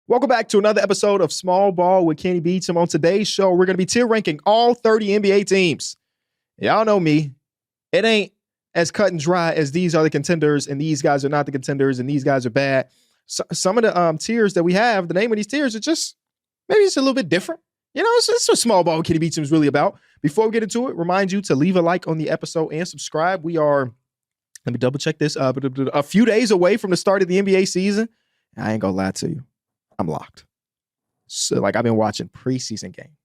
Welcome back to another episode of Small Ball with Kenny Beecham. On today's show, we're going to be tier ranking all 30 NBA teams. Y'all know me. It ain't as cut and dry as these are the contenders and these guys are not the contenders and these guys are bad. So, some of the tiers that we have, the name of these tiers are just, maybe it's a little bit different. You know, it's what Small Ball with Kenny Beecham is really about. Before we get into it, remind you to leave a like on the episode and subscribe. We are, let me double check this, a few days away from the start of the NBA season. I ain't gonna lie to you. I'm locked. So I've been watching preseason game,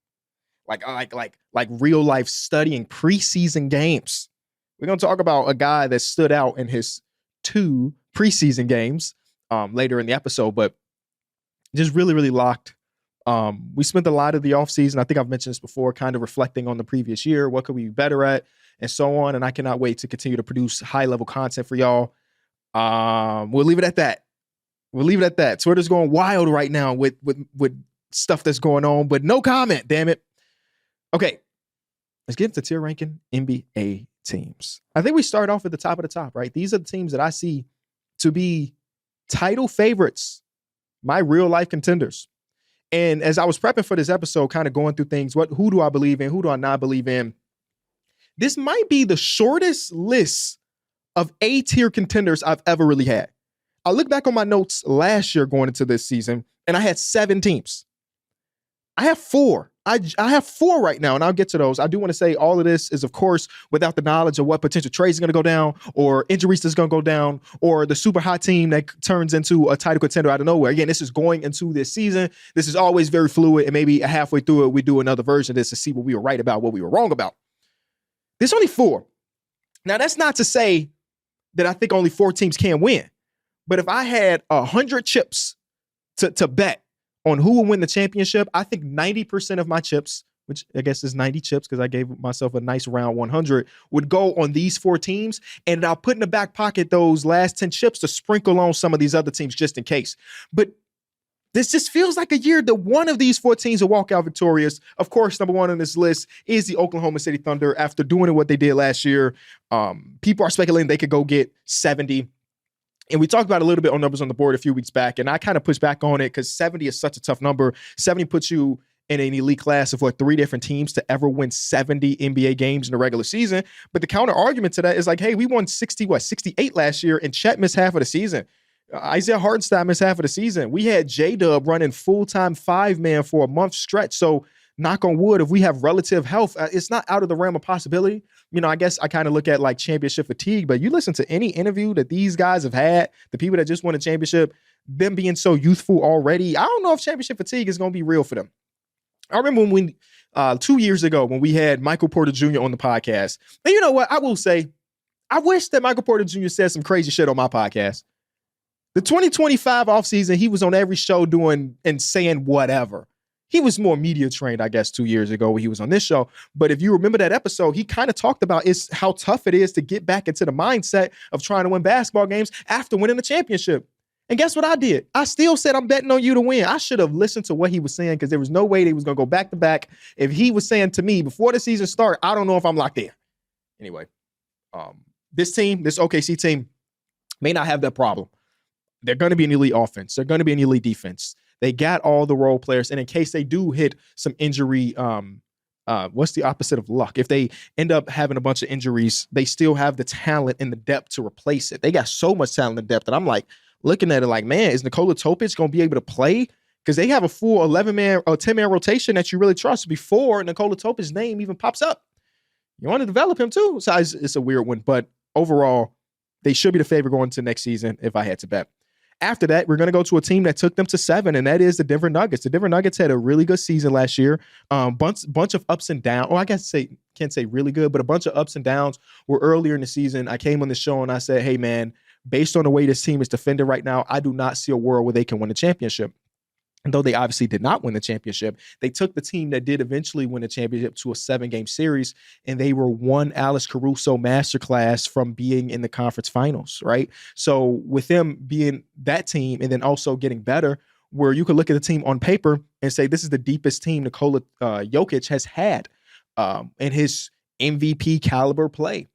like real life studying preseason games. We're going to talk about a guy that stood out in his 2 preseason games later in the episode, but just really, really locked. We spent a lot of the offseason, I think I've mentioned this before, kind of reflecting on the previous year. What could we be better at and so on. And I cannot wait to continue to produce high level content for y'all. We'll leave it at that. Twitter's going wild right now with stuff that's going on, but no comment, damn it. Okay, let's get into tier ranking NBA teams. I think we start off at the top of the top, right? These are the teams that I see to be title favorites, my real life contenders. And as I was prepping for this episode, kind of going through things, who do I believe in? Who do I not believe in? This might be the shortest list of A-tier contenders I've ever really had. I look back on my notes last year going into this season, and I had 7 teams. I have 4. I have 4 right now, and I'll get to those. I do want to say all of this is, of course, without the knowledge of what potential trades are going to go down, or injuries that's going to go down, or the super hot team that turns into a title contender out of nowhere. Again, this is going into this season. This is always very fluid, and maybe halfway through it, we do another version of this to see what we were right about, what we were wrong about. There's only 4. Now, that's not to say that I think only 4 teams can win. But if I had 100 chips to bet on who will win the championship, I think 90% of my chips, which I guess is 90 chips because I gave myself a nice round 100, would go on these 4 teams. And I'll put in the back pocket those last 10 chips to sprinkle on some of these other teams just in case. But this just feels like a year that one of these 4 teams will walk out victorious. Of course, number 1 on this list is the Oklahoma City Thunder. After doing what they did last year, people are speculating they could go get 70. And we talked about a little bit on numbers on the board a few weeks back, and I kind of pushed back on it because 70 is such a tough number. 70 puts you in an elite class of 3 different teams to ever win 70 NBA games in the regular season. But the counter argument to that is hey, we won 68 last year, and Chet missed half of the season. Isaiah Hartenstein missed half of the season. We had J-Dub running full-time 5-man for a month stretch. So knock on wood, if we have relative health, it's not out of the realm of possibility. You know, I guess I kind of look at championship fatigue, but you listen to any interview that these guys have had, the people that just won a championship, them being so youthful already, I don't know if championship fatigue is going to be real for them. I remember when 2 years ago when we had Michael Porter Jr. on the podcast. And you know what? I will say, I wish that Michael Porter Jr. said some crazy shit on my podcast. The 2025 offseason, he was on every show doing and saying whatever. He was more media trained, I guess, 2 years ago when he was on this show. But if you remember that episode, he kind of talked about how tough it is to get back into the mindset of trying to win basketball games after winning the championship. And guess what I did? I still said I'm betting on you to win. I should have listened to what he was saying because there was no way they was going to go back to back. If he was saying to me before the season started, I don't know if I'm locked in. Anyway, this OKC team may not have that problem. They're going to be an elite offense. They're going to be an elite defense. They got all the role players. And in case they do hit some injury, what's the opposite of luck? If they end up having a bunch of injuries, they still have the talent and the depth to replace it. They got so much talent and depth that I'm looking at it man, is Nikola Topic going to be able to play? Because they have a full 11-man or 10-man rotation that you really trust before Nikola Topic's name even pops up. You want to develop him too. So it's a weird one. But overall, they should be the favorite going into next season if I had to bet. After that, we're going to go to a team that took them to 7, and that is the Denver Nuggets. The Denver Nuggets had a really good season last year. Bunch of ups and downs. Well, I guess can't say really good, but a bunch of ups and downs were earlier in the season. I came on the show and I said, hey, man, based on the way this team is defended right now, I do not see a world where they can win a championship. And though they obviously did not win the championship, they took the team that did eventually win the championship to a 7-game series, and they were one Alex Caruso masterclass from being in the conference finals, right? So with them being that team and then also getting better, where you could look at the team on paper and say this is the deepest team Nikola Jokic has had in his MVP caliber play.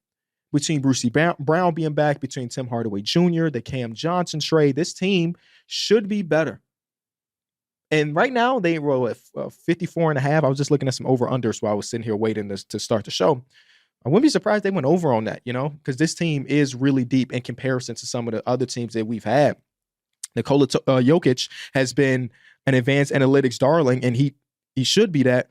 Between Brucey Brown being back, between Tim Hardaway Jr., the Cam Johnson trade, this team should be better. And right now they roll at 54.5. I was just looking at some over-unders while I was sitting here waiting to start the show. I wouldn't be surprised they went over on that, because this team is really deep in comparison to some of the other teams that we've had. Nikola Jokic has been an advanced analytics darling, and he should be that.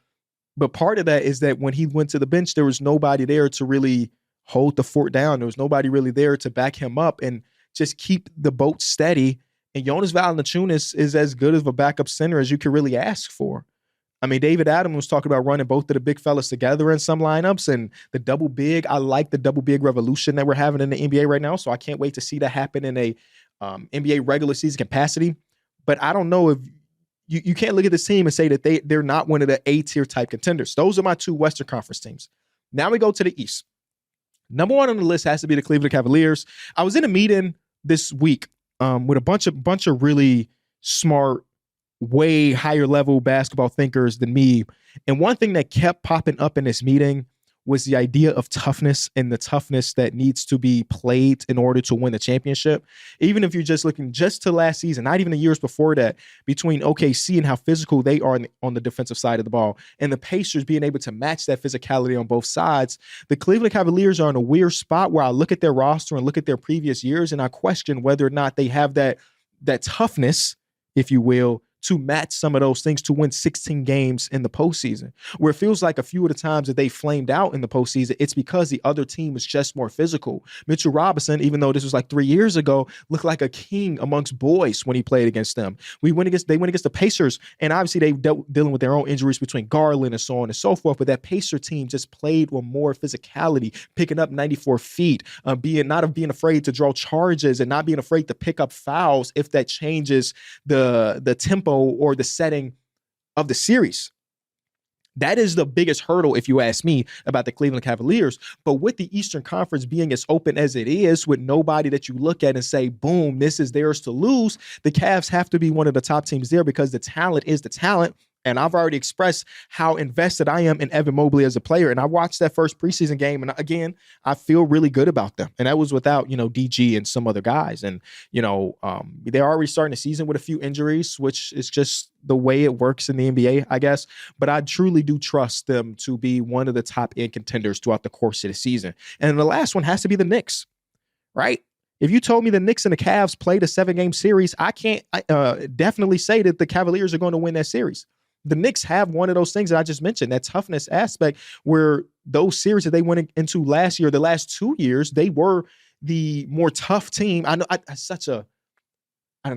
But part of that is that when he went to the bench, there was nobody there to really hold the fort down. There was nobody really there to back him up and just keep the boat steady. And Jonas Valanciunas is as good of a backup center as you could really ask for. I mean, David Adams was talking about running both of the big fellas together in some lineups, and the double big. I like the double big revolution that we're having in the NBA right now, so I can't wait to see that happen in a NBA regular season capacity. But I don't know if you can't look at this team and say that they're not one of the A-tier type contenders. Those are my two Western Conference teams. Now we go to the East. Number one on the list has to be the Cleveland Cavaliers. I was in a meeting this week with a bunch of really smart, way higher level basketball thinkers than me. And one thing that kept popping up in this meeting was the idea of toughness and the toughness that needs to be played in order to win the championship. Even if you're just looking just to last season, not even the years before that, between OKC and how physical they are on the defensive side of the ball, and the Pacers being able to match that physicality on both sides, the Cleveland Cavaliers are in a weird spot where I look at their roster and look at their previous years, and I question whether or not they have that toughness, if you will, to match some of those things to win 16 games in the postseason, where it feels like a few of the times that they flamed out in the postseason, it's because the other team was just more physical. Mitchell Robinson, even though this was like 3 years ago, looked like a king amongst boys when he played against them. They went against the Pacers, and obviously they dealing with their own injuries between Garland and so on and so forth, but that Pacer team just played with more physicality, picking up 94 feet, not being afraid to draw charges and not being afraid to pick up fouls if that changes the tempo or the setting of the series. That is the biggest hurdle, if you ask me, about the Cleveland Cavaliers. But with the Eastern Conference being as open as it is, with nobody that you look at and say, boom, this is theirs to lose, the Cavs have to be one of the top teams there because the talent is the talent. And I've already expressed how invested I am in Evan Mobley as a player. And I watched that first preseason game. And again, I feel really good about them. And that was without, DG and some other guys. And, they're already starting the season with a few injuries, which is just the way it works in the NBA, I guess. But I truly do trust them to be one of the top end contenders throughout the course of the season. And the last one has to be the Knicks, right? If you told me the Knicks and the Cavs played a 7-game series, I can't definitely say that the Cavaliers are going to win that series. The Knicks have one of those things that I just mentioned, that toughness aspect, where those series that they went into last year, the last 2 years, they were the more tough team. I know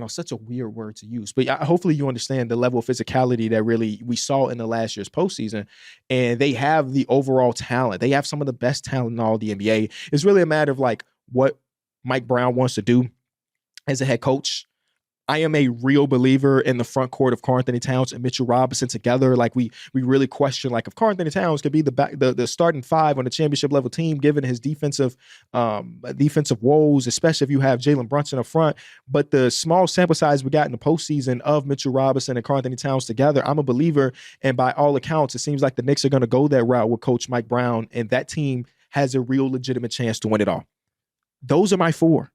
such a weird word to use, but hopefully you understand the level of physicality that really we saw in the last year's postseason. And they have the overall talent. They have some of the best talent in all the NBA. It's really a matter of like what Mike Brown wants to do as a head coach. I am a real believer in the front court of Karl Anthony Towns and Mitchell Robinson together. Like we really question, like, if Karl Anthony Towns could be the starting five on a championship level team, given his defensive woes, especially if you have Jalen Brunson up front. But the small sample size we got in the postseason of Mitchell Robinson and Karl Anthony Towns together, I'm a believer. And by all accounts, it seems like the Knicks are going to go that route with Coach Mike Brown, and that team has a real legitimate chance to win it all. Those are my four.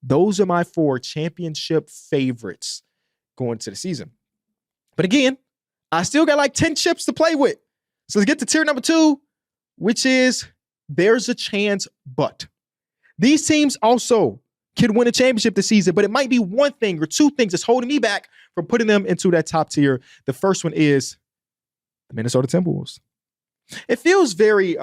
Those are my four championship favorites going into the season. But again, I still got like 10 chips to play with. So let's get to tier number 2, which is there's a chance, but these teams also can win a championship this season, but it might be one thing or two things that's holding me back from putting them into that top tier. The first one is the Minnesota Timberwolves. It feels very,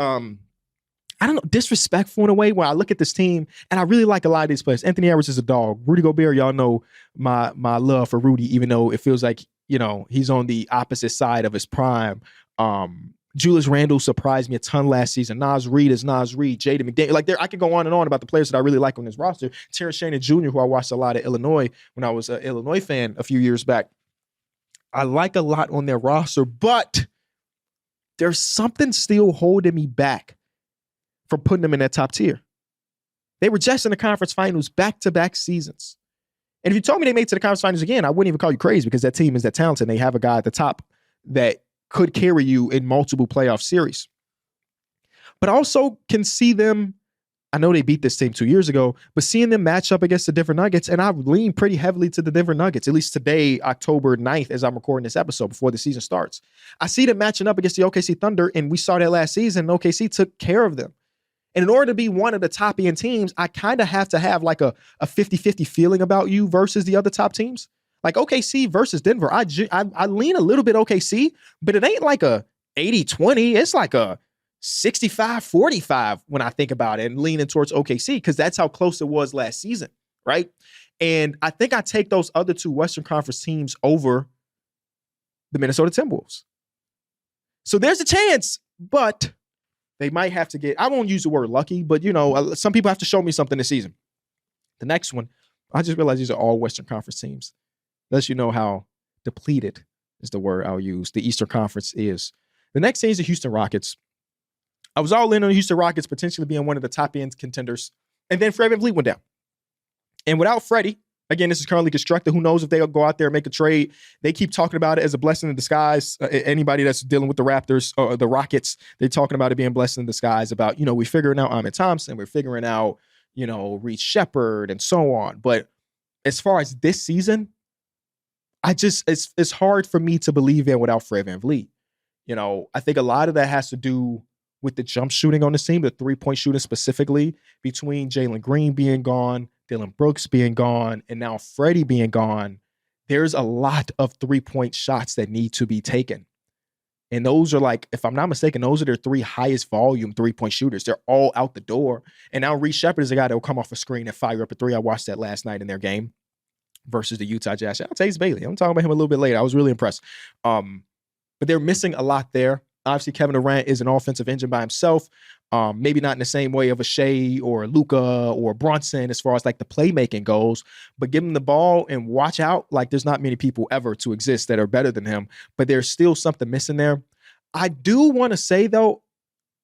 disrespectful in a way when I look at this team, and I really like a lot of these players. Anthony Edwards is a dog. Rudy Gobert, y'all know my love for Rudy, even though it feels like, he's on the opposite side of his prime. Julius Randle surprised me a ton last season. Naz Reid is Naz Reid. Jaden McDaniels. I could go on and on about the players that I really like on this roster. Terrence Shannon Jr., who I watched a lot at Illinois when I was an Illinois fan a few years back. I like a lot on their roster, but there's something still holding me back from putting them in that top tier. They were just in the conference finals back-to-back seasons. And if you told me they made it to the conference finals again, I wouldn't even call you crazy, because that team is that talented and they have a guy at the top that could carry you in multiple playoff series. But I also can see them I know they beat this team 2 years ago, but seeing them match up against the Denver Nuggets, and I lean pretty heavily to the Denver Nuggets, at least today, October 9th, as I'm recording this episode before the season starts. I see them matching up against the OKC Thunder, and we saw that last season, and OKC took care of them. And in order to be one of the top end teams, I kind of have to have like a 50-50 feeling about you versus the other top teams. Like OKC versus Denver, I lean a little bit OKC, but it ain't like a 80-20. It's like a 65-45 when I think about it and leaning towards OKC because that's how close it was last season, right? And I think I take those other two Western Conference teams over the Minnesota Timberwolves. So there's a chance, but they might have to get, I won't use the word lucky, but some people have to show me something this season. The next one, I just realized these are all Western Conference teams. Lets you know how depleted is the word I'll use. The Eastern Conference is. The next team is the Houston Rockets. I was all in on the Houston Rockets potentially being one of the top end contenders. And then Fred VanVleet went down. And without Freddie, again, this is currently constructed. Who knows if they'll go out there and make a trade. They keep talking about it as a blessing in disguise. Anybody that's dealing with the Raptors or the Rockets, they're talking about it being blessing in disguise about, we're figuring out Ahmed Thompson. We're figuring out, Reed Shepard and so on. But as far as this season, it's hard for me to believe in without Fred VanVleet. I think a lot of that has to do with the jump shooting on the team, the three-point shooting specifically, between Jalen Green being gone, Dylan Brooks being gone, and now Freddie being gone. There's a lot of three-point shots that need to be taken. And those are like, if I'm not mistaken, those are their three highest volume three-point shooters. They're all out the door. And now Reed Shepard is a guy that will come off a screen and fire up a three. I watched that last night in their game versus the Utah Jazz. Shout out to Ace Bailey. I'm talking about him a little bit later. I was really impressed. But they're missing a lot there. Obviously, Kevin Durant is an offensive engine by himself. Maybe not in the same way of a Shea or Luka or Brunson as far as like the playmaking goes, but give him the ball and watch out. Like there's not many people ever to exist that are better than him, but there's still something missing there. I do want to say though,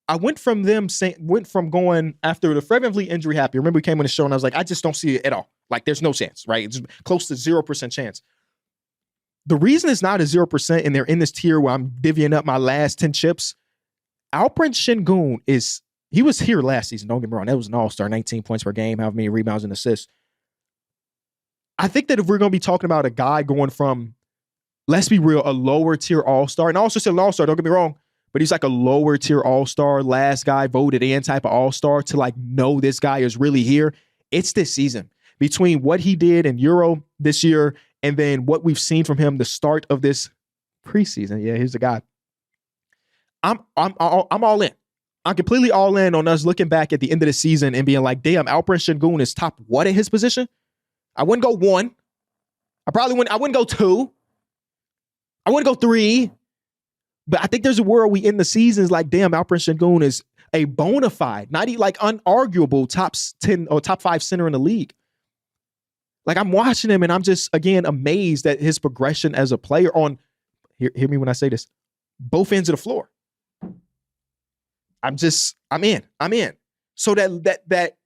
I went from going after the Fred VanVleet injury happy. Remember we came on the show and I was like, I just don't see it at all. Like there's no chance, right? It's close to 0% chance. The reason it's not a 0% and they're in this tier where I'm divvying up my last 10 chips, Alperen Sengun he was here last season. Don't get me wrong. That was an all-star, 19 points per game, however many rebounds and assists. I think that if we're going to be talking about a guy going from, let's be real, a lower tier all-star, and I also said an all-star, don't get me wrong, but he's like a lower tier all-star, last guy voted in type of all-star to like know this guy is really here. It's this season. Between what he did in Euro this year and then what we've seen from him the start of this preseason. Yeah, here's the guy. I'm all in. I'm completely all in on us looking back at the end of the season and being like, damn, Alperen Sengun is top what at his position? I wouldn't go 1. I wouldn't go 2. I wouldn't go 3. But I think there's a world we end the seasons like, damn, Alperen Sengun is a bona fide, not even like unarguable top 10 or top 5 center in the league. Like I'm watching him and I'm just, again, amazed at his progression as a player on, hear me when I say this, both ends of the floor. I'm in. So that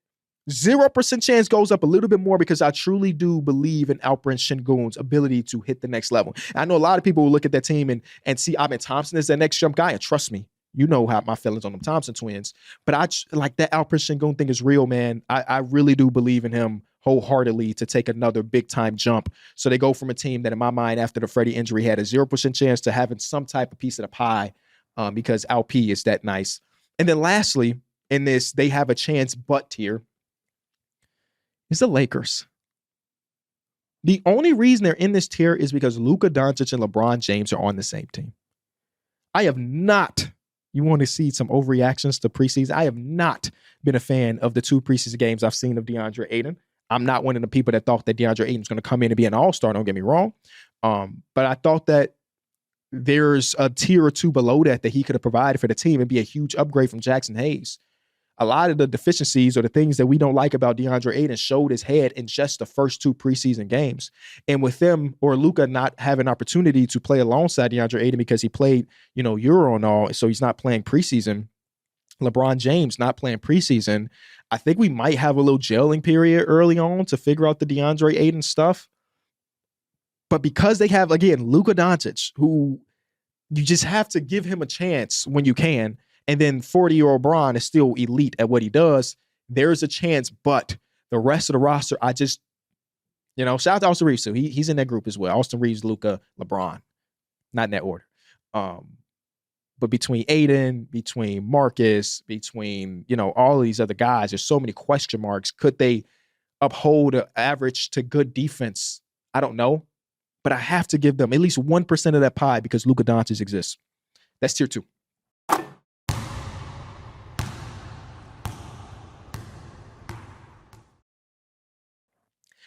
0% chance goes up a little bit more because I truly do believe in Alperen Sengun's ability to hit the next level. I know a lot of people will look at that team and see Ahmed Thompson as that next jump guy. And trust me, you know how my feelings on them Thompson twins. But I like that Alperen Sengun thing is real, man. I really do believe in him wholeheartedly to take another big time jump. So they go from a team that in my mind after the Freddie injury had a 0% chance to having some type of piece of the pie because LP is that nice. And then lastly, in this, they have a chance but tier is the Lakers. The only reason they're in this tier is because Luka Doncic and LeBron James are on the same team. I have not, you want to see some overreactions to preseason? I have not been a fan of the 2 preseason games I've seen of DeAndre Ayton. I'm not one of the people that thought that DeAndre Ayton was going to come in and be an all-star. Don't get me wrong. But I thought that there's a tier or 2 below that he could have provided for the team and be a huge upgrade from Jackson Hayes. A lot of the deficiencies or the things that we don't like about DeAndre Ayton showed his head in just the first 2 preseason games. And with them or Luka not having opportunity to play alongside DeAndre Ayton because he played, Euro and all, so he's not playing preseason. LeBron James not playing preseason. I think we might have a little gelling period early on to figure out the DeAndre Ayton stuff. But because they have, again, Luka Doncic, who you just have to give him a chance when you can, and then 40-year-old Bron is still elite at what he does, there's a chance, but the rest of the roster, I just, shout out to Austin Reeves too. He's in that group as well. Austin Reeves, Luka, LeBron, not in that order. But between Aiden, between Marcus, between, all of these other guys, there's so many question marks. Could they uphold an average to good defense? I don't know. But I have to give them at least 1% of that pie because Luka Doncic exists. That's tier 2.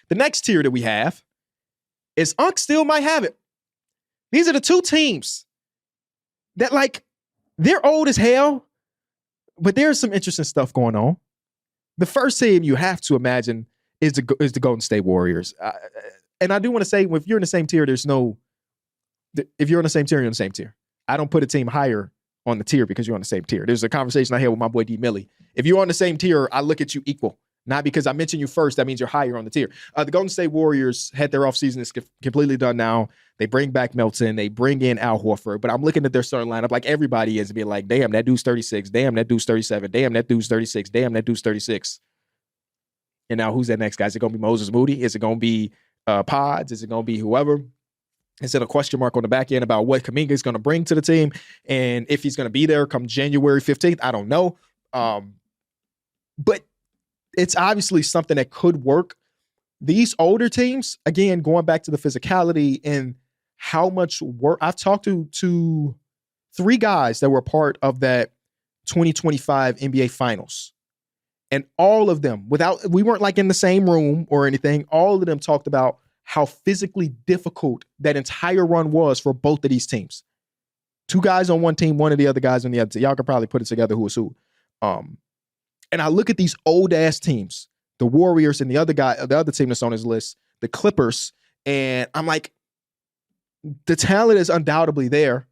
The next tier that we have is Unc still might have it. These are the 2 teams that, they're old as hell, but there's some interesting stuff going on. The first team you have to imagine is the Golden State Warriors. And I do want to say, if you're in the same tier, if you're on the same tier, you're on the same tier. I don't put a team higher on the tier because you're on the same tier. There's a conversation I had with my boy D. Millie. If you're on the same tier, I look at you equal. Not because I mentioned you first, that means you're higher on the tier. The Golden State Warriors had their offseason is completely done now. They bring back Melton. They bring in Al Horford. But I'm looking at their starting lineup like everybody is and being like, damn, that dude's 36. Damn, that dude's 37. Damn, that dude's 36. Damn, that dude's 36. And now who's that next guy? Is it going to be Moses Moody? Is it going to be Pods? Is it going to be whoever? Is it a question mark on the back end about what Kuminga is going to bring to the team? And if he's going to be there come January 15th, I don't know. But it's obviously something that could work. These older teams, again, going back to the physicality and how much work. I've talked to 3 guys that were part of that 2025 NBA Finals. And all of them, we weren't in the same room or anything, all of them talked about how physically difficult that entire run was for both of these teams. 2 guys on one team, one of the other guys on the other team. Y'all could probably put it together who was who. And I look at these old ass teams, the Warriors and the other team that's on his list, the Clippers, and I'm like, the talent is undoubtedly there.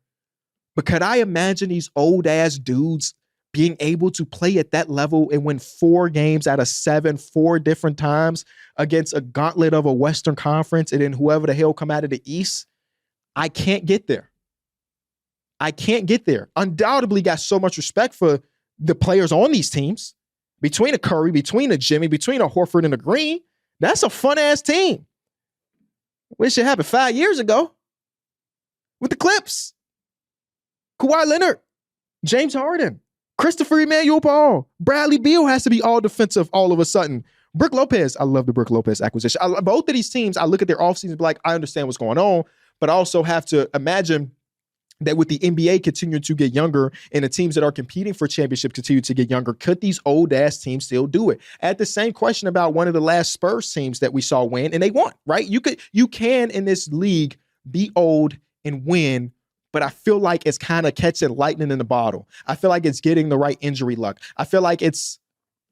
But could I imagine these old ass dudes being able to play at that level and win 4 games out of 7, 4 different times against a gauntlet of a Western Conference and then whoever the hell come out of the East? I can't get there. Undoubtedly got so much respect for the players on these teams. Between a Curry, between a Jimmy, between a Horford and a Green, that's a fun-ass team. Wish it happened 5 years ago with the Clips. Kawhi Leonard, James Harden, Christopher Emmanuel Paul, Bradley Beal has to be all defensive all of a sudden. Brook Lopez, I love the Brook Lopez acquisition. Both of these teams, I look at their offseason and be like, I understand what's going on, but I also have to imagine that with the NBA continuing to get younger and the teams that are competing for championships continue to get younger, could these old-ass teams still do it? I had the same question about one of the last Spurs teams that we saw win, and they won, right? You can, in this league, be old and win, but I feel like it's kind of catching lightning in the bottle. I feel like it's getting the right injury luck. I feel like it's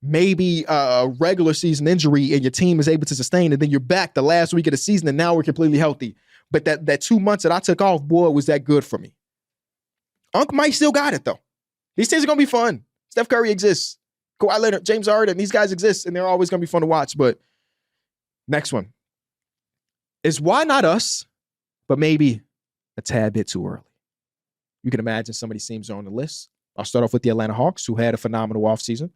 maybe a regular season injury and your team is able to sustain, and then you're back the last week of the season, and now we're completely healthy. But that 2 months that I took off, boy, was that good for me. Unc might still got it, though. These teams are going to be fun. Steph Curry exists. Kawhi Leonard, James Harden, these guys exist, and they're always going to be fun to watch. But next one is why not us, but maybe a tad bit too early. You can imagine some of these teams are on the list. I'll start off with the Atlanta Hawks, who had a phenomenal offseason.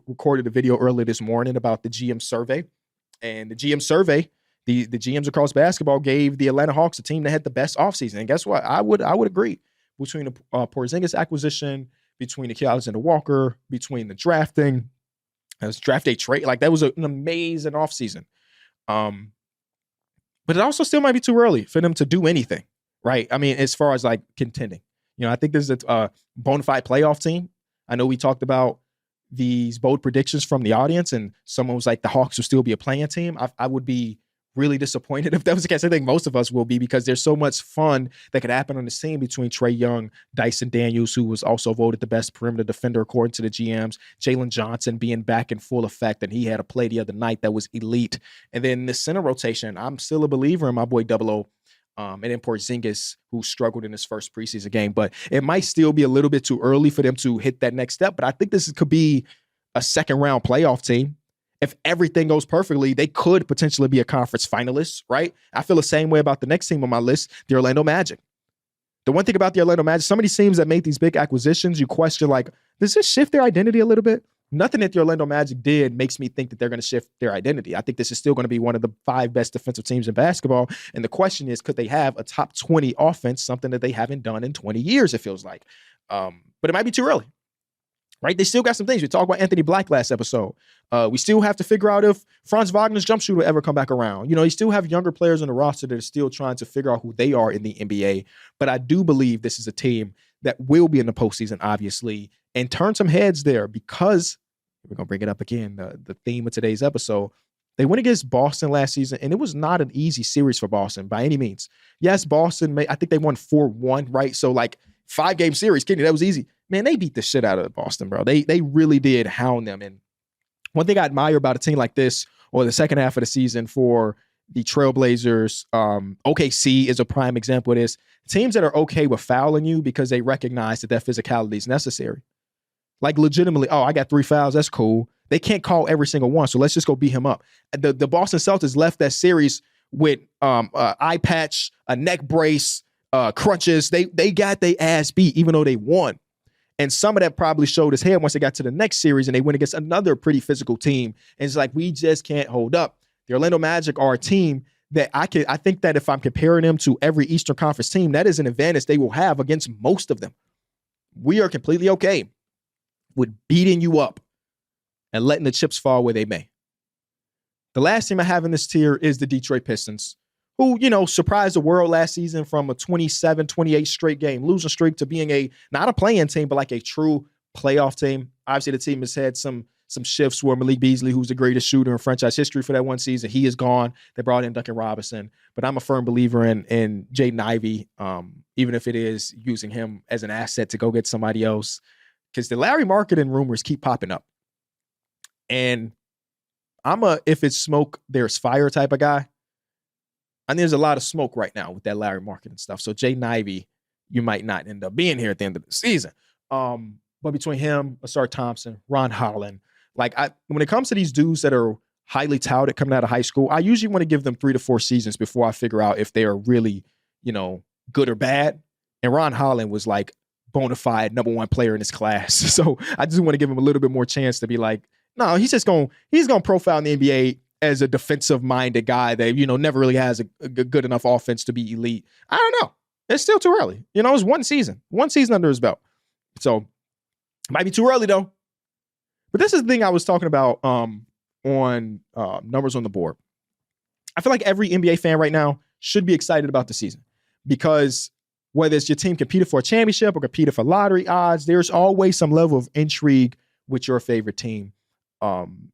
Recorded a video earlier this morning about the GM survey. And the GM survey, the GMs across basketball gave the Atlanta Hawks a team that had the best offseason. And guess what? I would agree. Between the Porzingis acquisition, between the Alexander Walker, between the drafting, it was draft day trade. Like, that was an amazing offseason. But it also still might be too early for them to do anything, right? I mean, as far as like contending. I think this is a bona fide playoff team. I know we talked about these bold predictions from the audience, and someone was like, the Hawks will still be a playing team. I would be really disappointed if that was the case. I think most of us will be, because there's so much fun that could happen on the scene between Trae Young, Dyson Daniels, who was also voted the best perimeter defender according to the GMs, Jalen Johnson being back in full effect, and he had a play the other night that was elite. And then the center rotation, I'm still a believer in my boy Double O, and then Porzingis, who struggled in his first preseason game. But it might still be a little bit too early for them to hit that next step. But I think this could be a second-round playoff team. If everything goes perfectly, they could potentially be a conference finalist, right? I feel the same way about the next team on my list, the Orlando Magic. The one thing about the Orlando Magic, some of these teams that make these big acquisitions, you question, like, does this shift their identity a little bit? nothing that the Orlando Magic did makes me think that they're going to shift their identity. I think this is still going to be one of the 5 best defensive teams in basketball. And the question is, could they have a top 20 offense, something that they haven't done in 20 years, it feels like. But it might be too early, right? They still got some things. We talked about Anthony Black last episode. We still have to figure out if Franz Wagner's jump shooter will ever come back around. You still have younger players on the roster that are still trying to figure out who they are in the NBA. But I do believe this is a team that will be in the postseason, obviously, and turn some heads there because we're going to bring it up again, the theme of today's episode. They went against Boston last season, and it was not an easy series for Boston by any means. Yes, Boston, I think they won 4-1, right? So, 5-game series, Kenny, that was easy. Man, they beat the shit out of Boston, bro. They really did hound them. And one thing I admire about a team like this, or the second half of the season for the Trailblazers, OKC is a prime example of this. Teams that are okay with fouling you because they recognize that physicality is necessary. Legitimately, I got 3 fouls. That's cool. They can't call every single one, so let's just go beat him up. The Boston Celtics left that series with eye patch, a neck brace, crutches. They got their ass beat, even though they won. And some of that probably showed his head once they got to the next series and they went against another pretty physical team. And it's like, we just can't hold up. The Orlando Magic are a team that I think that if I'm comparing them to every Eastern Conference team, that is an advantage they will have against most of them. We are completely okay with beating you up and letting the chips fall where they may. The last team I have in this tier is the Detroit Pistons, who, surprised the world last season from a 27, 28 straight game losing streak to being not a play-in team, but a true playoff team. Obviously, the team has had some shifts where Malik Beasley, who's the greatest shooter in franchise history for that one season, he is gone. They brought in Duncan Robinson. But I'm a firm believer in Jaden Ivey, even if it is using him as an asset to go get somebody else. Because the Larry Marketing rumors keep popping up. And I'm if it's smoke, there's fire type of guy. And there's a lot of smoke right now with that Larry Marketing stuff. So Jaden Ivey, you might not end up being here at the end of the season. But between him, Asar Thompson, Ron Holland, when it comes to these dudes that are highly touted coming out of high school, I usually want to give them 3 to 4 seasons before I figure out if they are really, good or bad. And Ron Holland was bona fide number 1 player in his class. So I just want to give him a little bit more chance to be no, he's going to profile in the NBA as a defensive-minded guy that, never really has a good enough offense to be elite. I don't know. It's still too early. It's one season under his belt. So might be too early, though. But this is the thing I was talking about on numbers on the board. I feel like every NBA fan right now should be excited about the season because whether it's your team competing for a championship or competing for lottery odds, there's always some level of intrigue with your favorite team. And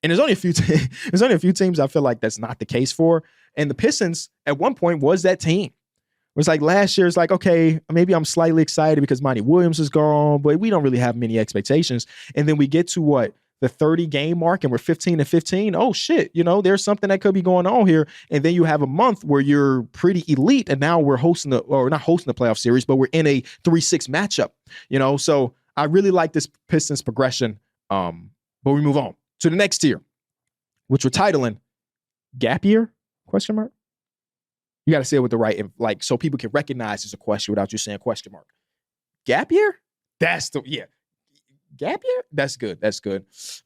there's only a few teams I feel like that's not the case for. And the Pistons at one point was that team. It was last year, it's okay, maybe I'm slightly excited because Monty Williams is gone, but we don't really have many expectations. And then we get to the 30-game mark and we're 15-15. Oh shit, there's something that could be going on here. And then you have a month where you're pretty elite and now we're not hosting the playoff series, but we're in a 3-6 matchup, so I really like this Pistons progression. But we move on to the next tier, which we're titling Gap Year? ? You got to say it with the right, so people can recognize it's a question without you saying question mark. Gap Year? Gap Year? That's good.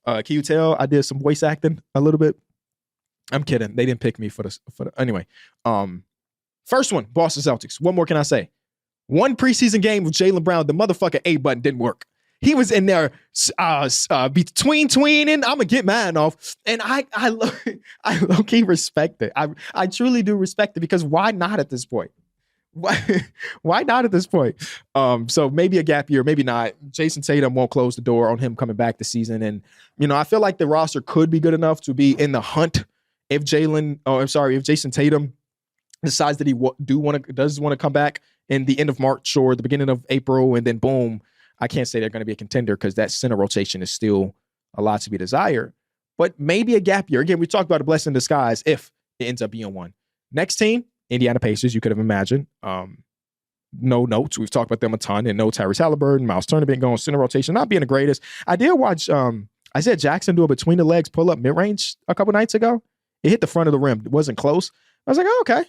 Can you tell I did some voice acting a little bit? I'm kidding. They didn't pick me for the anyway. First one, Boston Celtics. What more can I say? One preseason game with Jaylen Brown, the motherfucking A button didn't work. He was in there between tweening. I'm gonna get mine off, and I low-key respect it. I truly do respect it because why not at this point? Why not at this point? So maybe a gap year, maybe not. Jason Tatum won't close the door on him coming back this season, and I feel like the roster could be good enough to be in the hunt if Jason Tatum decides that he does want to come back in the end of March or the beginning of April, and then boom. I can't say they're going to be a contender because that center rotation is still a lot to be desired. But maybe a gap year. Again, we talked about a blessing in disguise if it ends up being one. Next team, Indiana Pacers, you could have imagined. No notes. We've talked about them a ton. And no Tyrese Halliburton, Miles Turner being going center rotation, not being the greatest. I did watch Isaiah Jackson do a between the legs pull-up mid-range a couple nights ago. It hit the front of the rim. It wasn't close. I was like, oh, okay.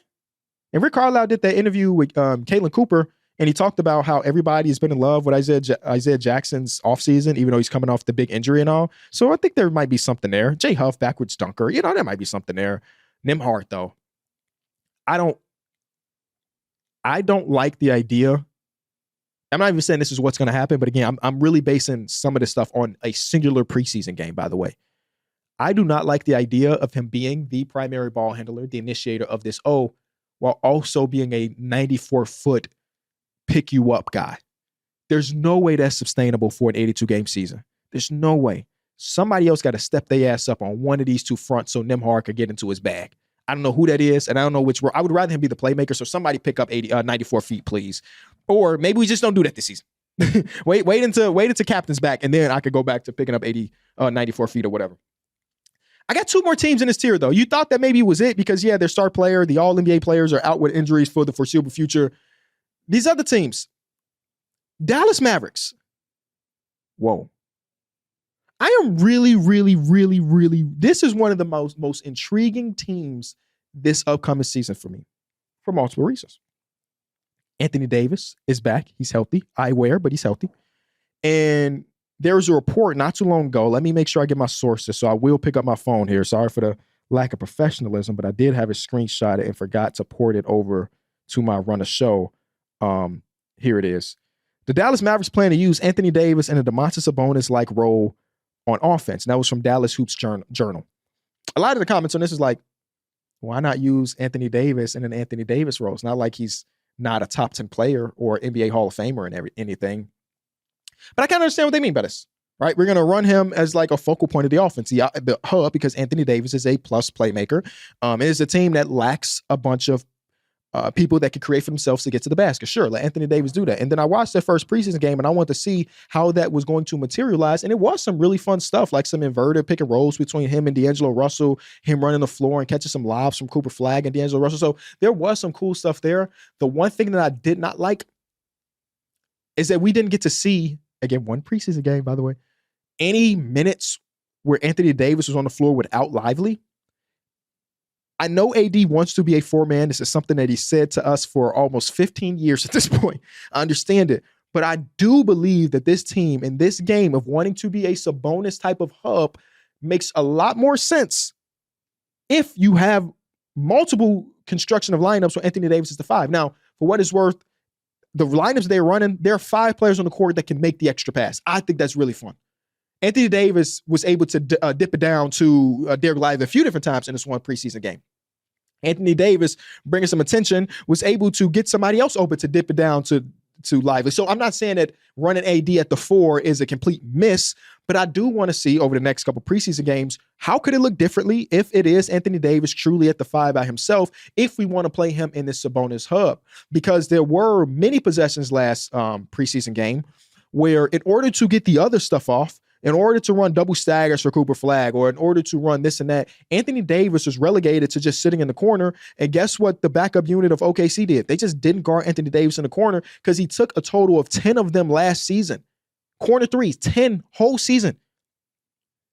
And Rick Carlisle did that interview with Caitlin Cooper. And he talked about how everybody has been in love with Isaiah Jackson's offseason, even though he's coming off the big injury and all. So I think there might be something there. Jay Huff, backwards dunker. There might be something there. Nembhard, though. I don't like the idea. I'm not even saying this is what's going to happen, but again, I'm really basing some of this stuff on a singular preseason game, by the way. I do not like the idea of him being the primary ball handler, the initiator of this, while also being a 94-foot pick you up guy. There's no way that's sustainable for an 82-game season. There's no way. Somebody else got to step their ass up on one of these two fronts so Nembhard could get into his bag. I don't know who that is, and I don't know which role. I would rather him be the playmaker, so somebody pick up 94 feet, please. Or maybe we just don't do that this season. wait until captain's back, and then I could go back to picking up 94 feet or whatever. I got two more teams in this tier, though. You thought that maybe it was it because, their star player, the All-NBA players are out with injuries for the foreseeable future. These other teams, Dallas Mavericks. Whoa. I am really, really, really, really, this is one of the most intriguing teams this upcoming season for me for multiple reasons. Anthony Davis is back. He's healthy. Eyewear, but he's healthy. And there was a report not too long ago. Let me make sure I get my sources. So I will pick up my phone here. Sorry for the lack of professionalism, but I did have a screenshot and forgot to port it over to my run of show. Here it is. The Dallas Mavericks plan to use Anthony Davis in a Domantas Sabonis-like role on offense. And that was from Dallas Hoops Journal. A lot of the comments on this is like, why not use Anthony Davis in an Anthony Davis role? It's not like he's not a top 10 player or NBA Hall of Famer and anything. But I kind of understand what they mean by this, right? We're going to run him as like a focal point of the offense, the hub, because Anthony Davis is a plus playmaker. It is a team that lacks a bunch of people that can create for themselves to get to the basket. Sure, let Anthony Davis do that. And then I watched their first preseason game, and I wanted to see how that was going to materialize. And it was some really fun stuff, like some inverted pick and rolls between him and D'Angelo Russell, him running the floor and catching some lobs from Cooper Flagg and D'Angelo Russell. So there was some cool stuff there. The one thing that I did not like is that we didn't get to see, again, one preseason game, by the way, any minutes where Anthony Davis was on the floor without Lively. I know AD wants to be a four-man. This is something that he said to us for almost 15 years at this point. I understand it. But I do believe that this team in this game of wanting to be a Sabonis type of hub makes a lot more sense if you have multiple construction of lineups where Anthony Davis is the five. Now, for what it's worth, the lineups they're running, there are five players on the court that can make the extra pass. I think that's really fun. Anthony Davis was able to dip it down to Derek Lively a few different times in this one preseason game. Anthony Davis, bringing some attention, was able to get somebody else open to dip it down to Lively. So I'm not saying that running AD at the four is a complete miss, but I do want to see over the next couple preseason games, how could it look differently if it is Anthony Davis truly at the five by himself, if we want to play him in this Sabonis hub? Because there were many possessions last preseason game where in order to get the other stuff off, in order to run double staggers for Cooper Flagg, or in order to run this and that, Anthony Davis was relegated to just sitting in the corner. And guess what the backup unit of OKC did? They just didn't guard Anthony Davis in the corner because he took a total of 10 of them last season. Corner threes, 10 whole season.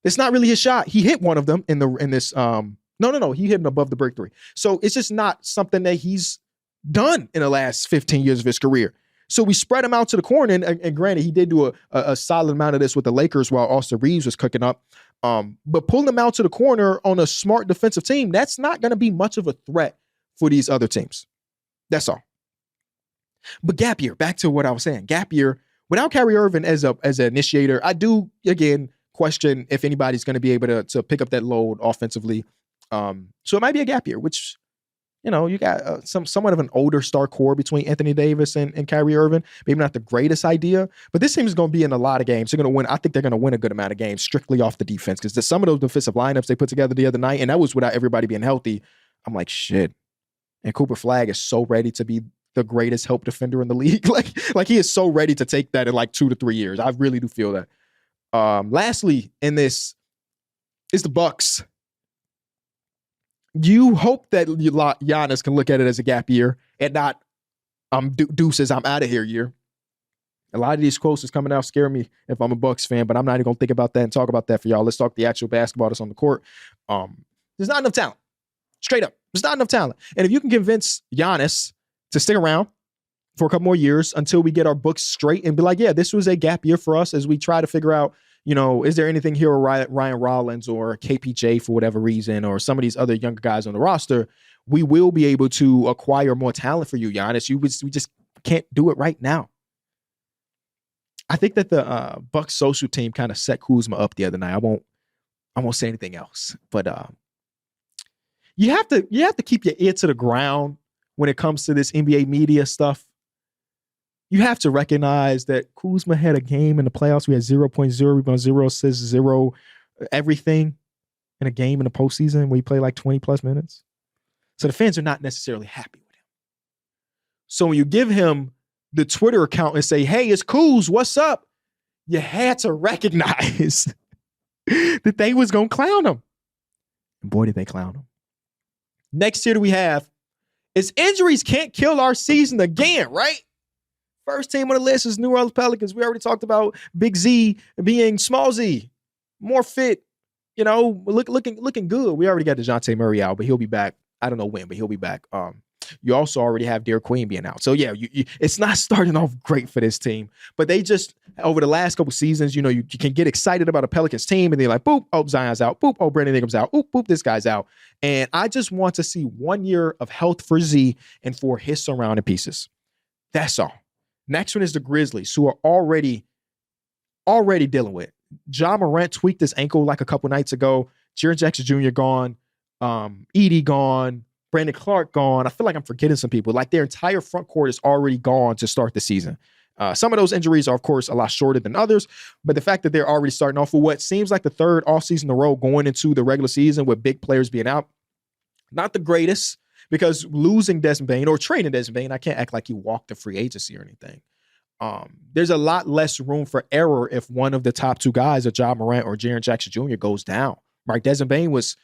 It's not really his shot. He hit one of them in this. No. He hit him above the break three. So it's just not something that he's done in the last 15 years of his career. So we spread him out to the corner, and granted, he did do a solid amount of this with the Lakers while Austin Reeves was cooking up. But pulling him out to the corner on a smart defensive team, that's not going to be much of a threat for these other teams. That's all. But gap year, back to what I was saying. Gap year, without Kyrie Irving as an initiator, I do, again, question if anybody's going to be able to pick up that load offensively. So it might be a gap year, which... you got somewhat of an older star core between Anthony Davis and Kyrie Irving. Maybe not the greatest idea, but this team is going to be in a lot of games. They're going to win. I think they're going to win a good amount of games strictly off the defense because some of those defensive lineups they put together the other night, and that was without everybody being healthy. I'm like, shit. And Cooper Flagg is so ready to be the greatest help defender in the league. like he is so ready to take that in like 2 to 3 years. I really do feel that. Lastly, in this is the Bucks. You hope that Giannis can look at it as a gap year and not deuces, I'm out of here year. A lot of these quotes is coming out scare me if I'm a Bucks fan, but I'm not even going to think about that and talk about that for y'all. Let's talk the actual basketball that's on the court. There's not enough talent. Straight up. There's not enough talent. And if you can convince Giannis to stick around for a couple more years until we get our books straight and be like, yeah, this was a gap year for us as we try to figure out, is there anything here with Ryan Rollins or KPJ for whatever reason, or some of these other younger guys on the roster. We will be able to acquire more talent for you, Giannis. We just can't do it right now. I think that the Bucks social team kind of set Kuzma up the other night. I won't say anything else, but you have to keep your ear to the ground when it comes to this NBA media stuff. You have to recognize that Kuzma had a game in the playoffs. We had 0.0 rebounds, 0 assists, 0 everything in a game in the postseason where he played like 20 plus minutes. So the fans are not necessarily happy with him. So when you give him the Twitter account and say, hey, it's Kuz, what's up? You had to recognize that they was going to clown him. And boy, did they clown him. Next tier that we have is injuries can't kill our season again, right? First team on the list is New Orleans Pelicans. We already talked about Big Z being Small Z, more fit, looking good. We already got DeJounte Murray out, but he'll be back. I don't know when, but he'll be back. You also already have Derek Queen being out. So, yeah, it's not starting off great for this team. But they just, over the last couple seasons, you can get excited about a Pelicans team, and they're like, boop, oh, Zion's out. Boop, oh, Brandon Ingram's out. Boop, boop, this guy's out. And I just want to see 1 year of health for Z and for his surrounding pieces. That's all. Next one is the Grizzlies, who are already dealing with. Ja Morant tweaked his ankle like a couple nights ago. Jaren Jackson Jr. gone. Edie gone. Brandon Clark gone. I feel like I'm forgetting some people. Like their entire front court is already gone to start the season. Some of those injuries are, of course, a lot shorter than others. But the fact that they're already starting off with what seems like the third offseason in a row going into the regular season with big players being out, not the greatest. Because losing Desmond Bane or trading Desmond Bane, I can't act like he walked the free agency or anything. There's a lot less room for error if one of the top two guys, Ja Morant or Jaren Jackson Jr., goes down. Right? Desmond Bane was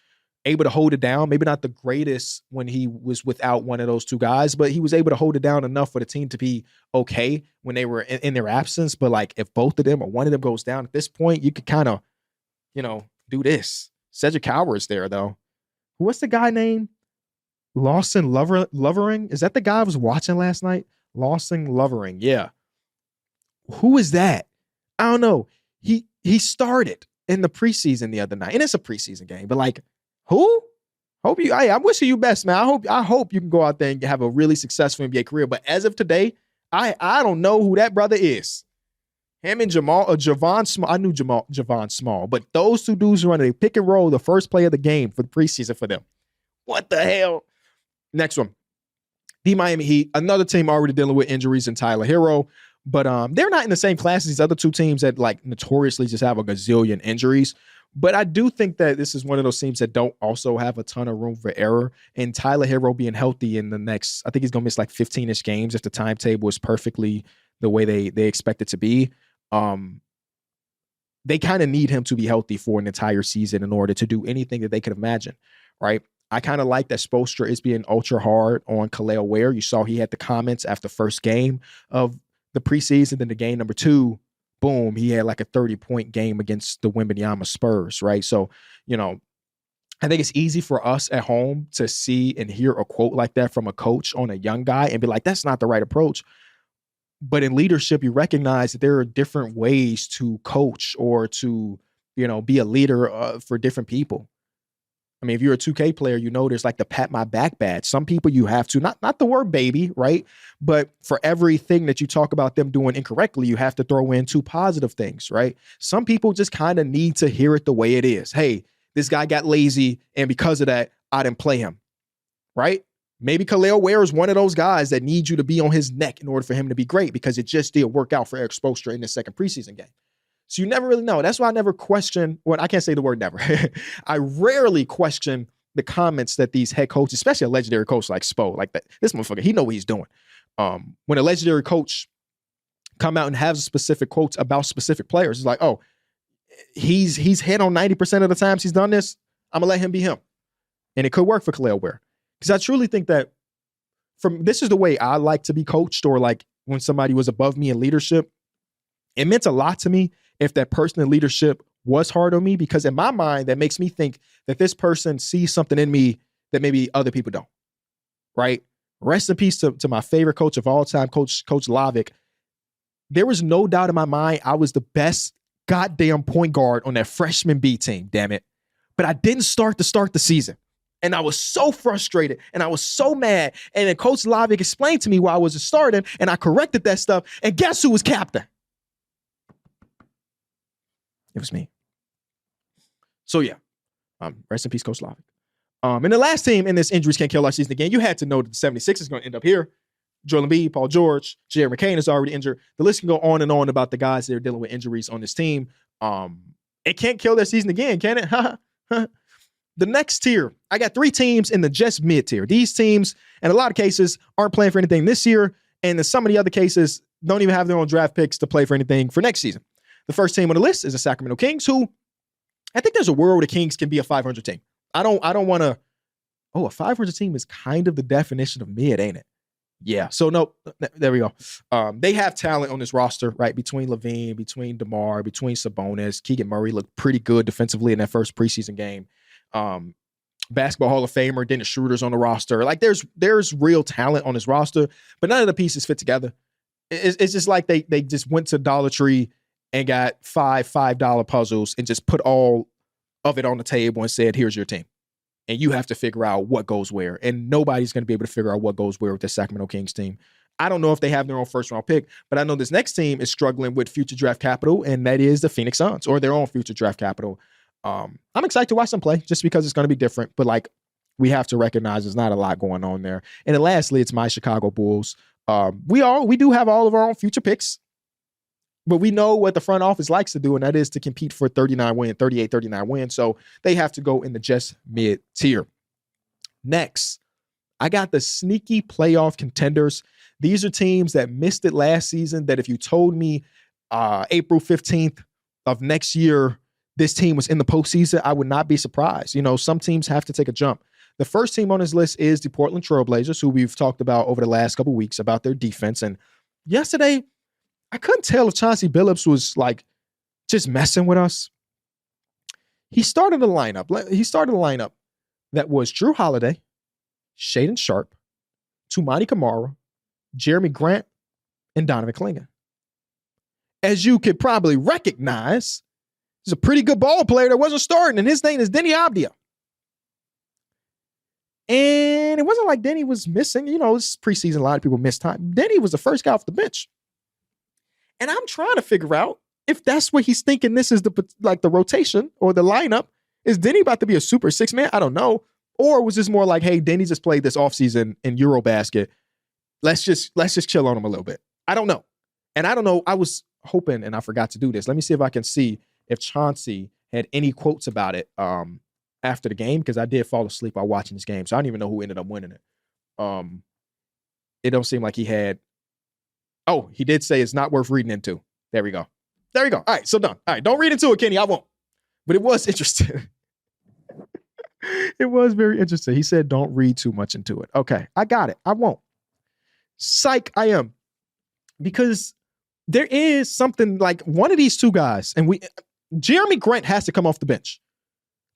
able to hold it down. Maybe not the greatest when he was without one of those two guys, but he was able to hold it down enough for the team to be okay when they were in their absence. But like if both of them or one of them goes down at this point, you could kind of, do this. Cedric Howard's there though. What's the guy named? Lawson Lovering? Is that the guy I was watching last night? Lawson Lovering, yeah. Who is that? I don't know. He started in the preseason the other night, and it's a preseason game. But like, who? I'm wishing you best, man. I hope you can go out there and have a really successful NBA career. But as of today, I don't know who that brother is. Him and Javon Small. I knew Javon Small, but those two dudes running a pick and roll the first play of the game for the preseason for them. What the hell? Next one, the Miami Heat, another team already dealing with injuries in Tyler Hero, but they're not in the same class as these other two teams that like notoriously just have a gazillion injuries. But I do think that this is one of those teams that don't also have a ton of room for error. And Tyler Hero being healthy in the next, I think he's going to miss like 15-ish games if the timetable is perfectly the way they expect it to be. They kind of need him to be healthy for an entire season in order to do anything that they could imagine, right? I kind of like that Spoelstra is being ultra hard on Khalil Ware. You saw he had the comments after first game of the preseason. Then the game number 2, boom, he had like a 30-point game against the Wembanyama Spurs, right? So, I think it's easy for us at home to see and hear a quote like that from a coach on a young guy and be like, that's not the right approach. But in leadership, you recognize that there are different ways to coach or to, be a leader for different people. I mean, if you're a 2K player, there's like the pat my back badge. Some people you have to, not the word baby, right? But for everything that you talk about them doing incorrectly, you have to throw in 2 positive things, right? Some people just kind of need to hear it the way it is. Hey, this guy got lazy, and because of that, I didn't play him, right? Maybe Khalil Ware is one of those guys that needs you to be on his neck in order for him to be great because it just did work out for Eric Spoelstra in the second preseason game. So you never really know. That's why I never question, I can't say the word never. I rarely question the comments that these head coaches, especially a legendary coach like Spo, like that, this motherfucker, he know what he's doing. When a legendary coach come out and has specific quotes about specific players, it's like, oh, he's hit on 90% of the times he's done this. I'm going to let him be him. And it could work for Khalil Ware. Because I truly think that this is the way I like to be coached, or like when somebody was above me in leadership, it meant a lot to me if that person in leadership was hard on me, because in my mind, that makes me think that this person sees something in me that maybe other people don't, right? Rest in peace to my favorite coach of all time, Coach Lavick. There was no doubt in my mind I was the best goddamn point guard on that freshman B team, damn it. But I didn't start the season. And I was so frustrated and I was so mad. And then Coach Lavick explained to me why I wasn't starting, and I corrected that stuff. And guess who was captain? It was me. So yeah, rest in peace, Coach Lavick. And the last team in this injuries can't kill our season again, you had to know that the 76ers is going to end up here. Joel Embiid, Paul George, Jerry McCain is already injured. The list can go on and on about the guys that are dealing with injuries on this team. It can't kill their season again, can it? The next tier, I got 3 teams in the just mid tier. These teams, in a lot of cases, aren't playing for anything this year, and in some of the other cases, don't even have their own draft picks to play for anything for next season. The first team on the list is the Sacramento Kings, who I think there's a world where the Kings can be a 500 team. I don't want to. Oh, a 500 team is kind of the definition of mid, ain't it? Yeah. So no, there we go. They have talent on this roster, right? Between Levine, between DeMar, between Sabonis, Keegan Murray looked pretty good defensively in that first preseason game. Basketball Hall of Famer Dennis Schroeder's on the roster. Like there's real talent on this roster, but none of the pieces fit together. It's just like they just went to Dollar Tree and got $5 puzzles and just put all of it on the table and said, here's your team. And you have to figure out what goes where. And nobody's going to be able to figure out what goes where with the Sacramento Kings team. I don't know if they have their own first round pick, but I know this next team is struggling with future draft capital, and that is the Phoenix Suns, or their own future draft capital. I'm excited to watch them play just because it's going to be different, but like we have to recognize there's not a lot going on there. And then lastly, it's my Chicago Bulls. We do have all of our own future picks, but we know what the front office likes to do, and that is to compete for 39 wins. So they have to go in the just mid tier. Next, I got the sneaky playoff contenders. These are teams that missed it last season, that if you told me April 15th of next year, this team was in the postseason, I would not be surprised. You know, some teams have to take a jump. The first team on this list is the Portland Trailblazers, who we've talked about over the last couple of weeks about their defense. And yesterday, I couldn't tell if Chauncey Billups was like just messing with us. He started a lineup that was Drew Holiday, Shaedon Sharpe, Toumani Camara, Jeremy Grant, and Donovan Clingan. As you could probably recognize, he's a pretty good ball player that wasn't starting, and his name is Denny Abdia. And it wasn't like Denny was missing. You know, it's preseason, a lot of people miss time. Denny was the first guy off the bench. And I'm trying to figure out if that's what he's thinking this is the rotation or the lineup. Is Denny about to be a super 6-man? I don't know. Or was this more like, hey, Denny just played this offseason in Eurobasket. Let's just chill on him a little bit. I don't know. And I don't know. I was hoping, and I forgot to do this. Let me see if I can see if Chauncey had any quotes about it after the game, because I did fall asleep while watching this game. So I don't even know who ended up winning it. It don't seem like he had. Oh, he did say it's not worth reading into. There we go. All right, so done. All right, don't read into it, Kenny. I won't. But it was interesting. It was very interesting. He said don't read too much into it. Okay, I got it. I won't. Psych, I am. Because there is something like one of these two guys, and Jeremy Grant has to come off the bench.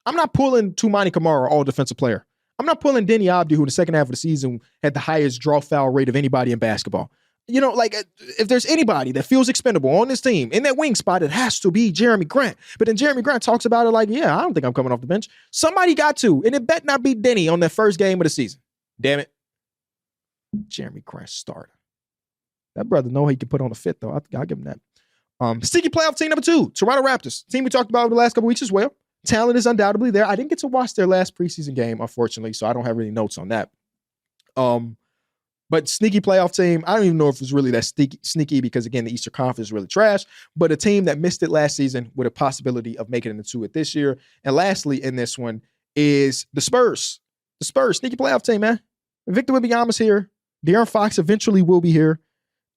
I'm not pulling Toumani Camara, all defensive player. I'm not pulling Denny Abdi, who in the second half of the season had the highest draw foul rate of anybody in basketball. You know, like if there's anybody that feels expendable on this team in that wing spot, it has to be Jeremy Grant. But then Jeremy Grant talks about it like, yeah, I don't think I'm coming off the bench. Somebody got to, and it bet not be Denny on that first game of the season. Damn it. Jeremy Grant starter. That brother know he can put on a fit, though. I'll give him that. Sticky playoff team number 2, Toronto Raptors. Team we talked about over the last couple weeks as well. Talent is undoubtedly there. I didn't get to watch their last preseason game, unfortunately, so I don't have any notes on that. But sneaky playoff team, I don't even know if it was really that sneaky because, again, the Eastern Conference is really trash, but a team that missed it last season with a possibility of making it into it this year. And lastly, in this one is the Spurs. The Spurs, sneaky playoff team, man. Victor Wembanyama's here. De'Aaron Fox eventually will be here.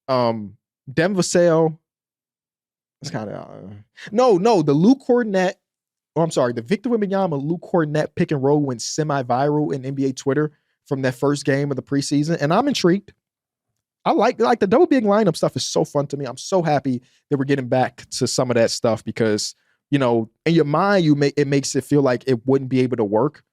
Devin Vassell. It's kind of the Luke Cornett. Oh, I'm sorry. The Victor Wembanyama, Luke Cornett pick and roll went semi-viral in NBA Twitter from that first game of the preseason, and I'm intrigued. I like the double big lineup stuff is so fun to me. I'm so happy that we're getting back to some of that stuff because, you know, in your mind, it makes it feel like it wouldn't be able to work.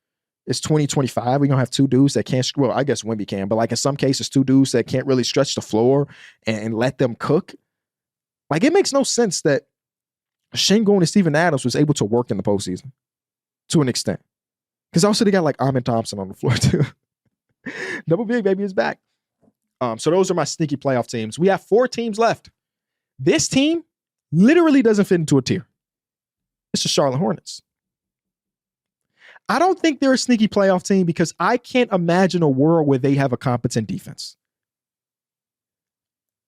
It's 2025. We're going to have two dudes that can't, well, I guess Wemby can, but like in some cases, two dudes that can't really stretch the floor and let them cook. Like, it makes no sense that Şengün and Steven Adams was able to work in the postseason to an extent. Because also they got like Amin Thompson on the floor too. Double Big Baby is back. So those are my sneaky playoff teams. We have 4 teams left. This team literally doesn't fit into a tier. It's the Charlotte Hornets. I don't think they're a sneaky playoff team because I can't imagine a world where they have a competent defense.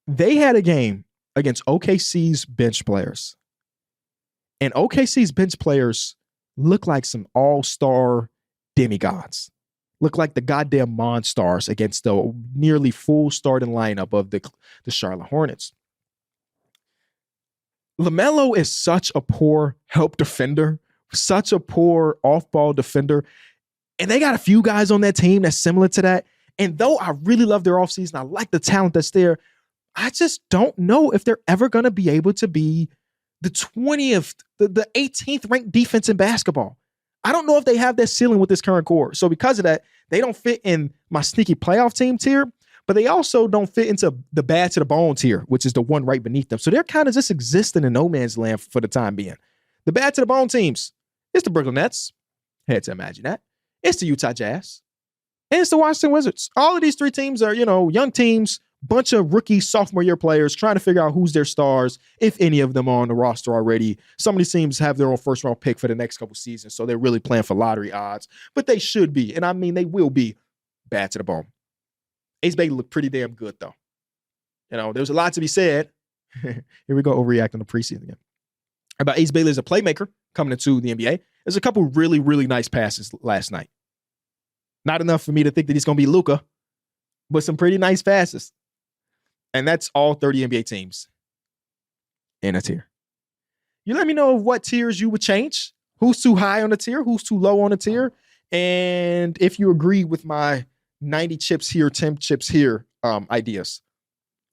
They had a game against OKC's bench players. And OKC's bench players look like some all-star demigods. Look like the goddamn Monstars against the nearly full starting lineup of the Charlotte Hornets. LaMelo is such a poor help defender, such a poor off-ball defender. And they got a few guys on that team that's similar to that. And though I really love their offseason, I like the talent that's there, I just don't know if they're ever going to be able to be the 20th, the 18th ranked defense in basketball. I don't know if they have that ceiling with this current core. So because of that, they don't fit in my sneaky playoff team tier, but they also don't fit into the bad to the bone tier, which is the one right beneath them. So they're kind of just existing in no man's land for the time being. The bad to the bone teams, it's the Brooklyn Nets. Had to imagine that. It's the Utah Jazz. And it's the Washington Wizards. All of these 3 teams are, young teams, bunch of rookie sophomore year players trying to figure out who's their stars, if any of them are on the roster already. Some of these teams have their own first round pick for the next couple seasons, so they're really playing for lottery odds. But they should be, and I mean they will be, bad to the bone. Ace Bailey looked pretty damn good though. There's a lot to be said. Here we go, overreacting to preseason again. About Ace Bailey as a playmaker coming into the NBA. There's a couple really, really nice passes last night. Not enough for me to think that he's going to be Luka, but some pretty nice passes. And that's all 30 NBA teams in a tier. You let me know what tiers you would change. Who's too high on the tier? Who's too low on the tier? And if you agree with my 90 chips here, 10 chips here ideas.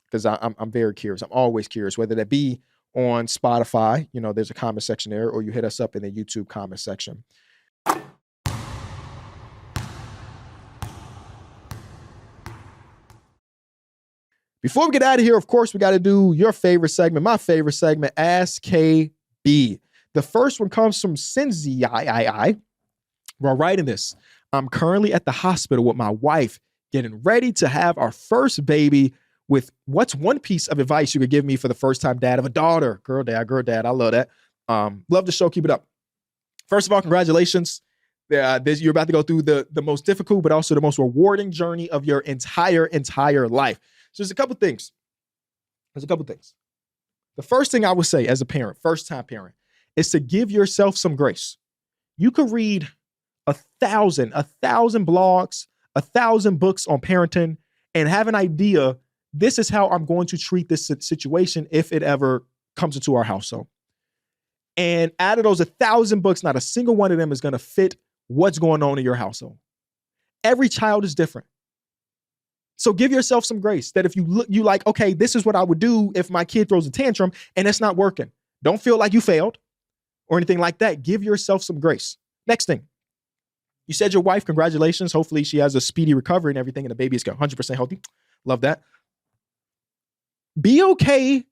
Because I'm very curious. I'm always curious, whether that be on Spotify, there's a comment section there, or you hit us up in the YouTube comment section. Before we get out of here, of course, we got to do your favorite segment, my favorite segment, Ask KB. The first one comes from Cinzy. While writing this, I'm currently at the hospital with my wife, getting ready to have our first baby. With what's one piece of advice you could give me for the first time dad of a daughter? Girl dad. I love that. Love the show. Keep it up. First of all, congratulations. You're about to go through the most difficult, but also the most rewarding journey of your entire life. So there's a couple things. The first thing I would say as a parent, first-time parent, is to give yourself some grace. You could read 1,000 blogs, 1,000 books on parenting, and have an idea, this is how I'm going to treat this situation if it ever comes into our household. And out of those 1,000 books, not a single one of them is going to fit what's going on in your household. Every child is different. So give yourself some grace that if you like, okay, this is what I would do if my kid throws a tantrum and it's not working. Don't feel like you failed or anything like that. Give yourself some grace. Next thing. You said your wife, congratulations. Hopefully she has a speedy recovery and everything and the baby is 100% healthy. Love that. Be okay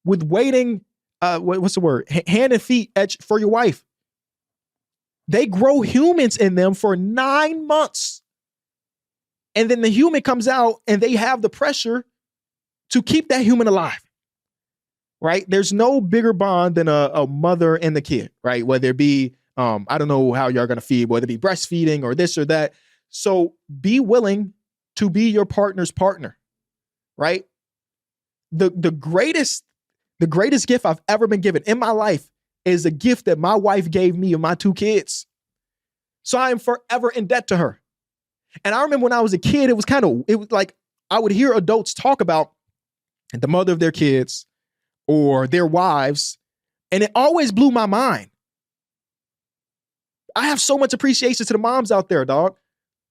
with waiting, what's the word? Hand and feet for your wife. They grow humans in them for 9 months. And then the human comes out and they have the pressure to keep that human alive, right? There's no bigger bond than a mother and the kid, right? Whether it be, I don't know how y'all going to feed, whether it be breastfeeding or this or that. So be willing to be your partner's partner, right? The greatest gift I've ever been given in my life is a gift that my wife gave me of my 2 kids. So I am forever in debt to her. And I remember when I was a kid, it was like I would hear adults talk about the mother of their kids or their wives, and it always blew my mind. I have so much appreciation to the moms out there, dog.